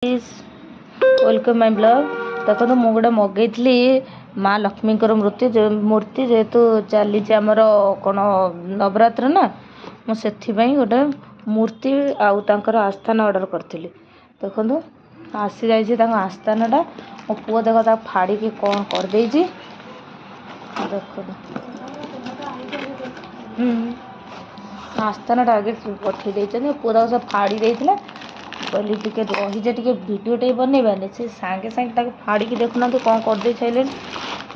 Welcome my blog. देखो तो मुझे गोटे मगेली माँ लक्ष्मी मूर्ति जेहेतु चली आमर कौन नवरात्र ना मुझे गोटे मूर्ति आउर आस्थान ऑर्डर करी। देखो आसी जा आस्थानटा मो पुओ देख फाड़ी कौन कर देख आस्थानटा आगे पठे पुओ सब फाड़ी देता कहली टे रही टे भिडटे बनवाने से सांगे सांगे फाड़ी देखुना कौन करदे सारे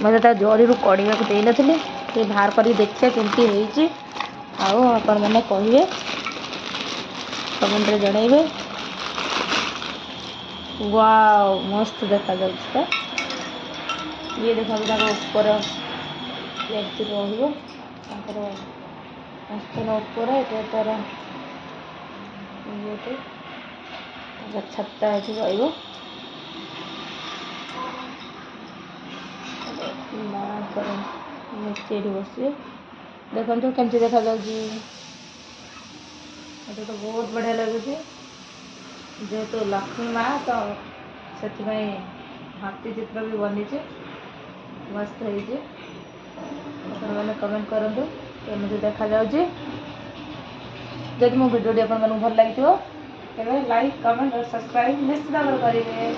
मतलब जड़ी कड़िया को देन थे बाहर कर देखिए केमती आपण मैंने कहे कमेंट रे जनइबे। वाओ मस्त देखा जाता ये देखा ऊपर तार छत्ता है मिस्त्री बस देखो कमी देखा तो बहुत बढ़िया लगुच जेहेतु लक्ष्मी माँ तो से हाथी चित्र भी बनी मस्त मैंने कमेंट करूँ केमी देखा जब मो भिडियो भल लगे लाइक कमेंट और सब्सक्राइब निश्चित करेंगे।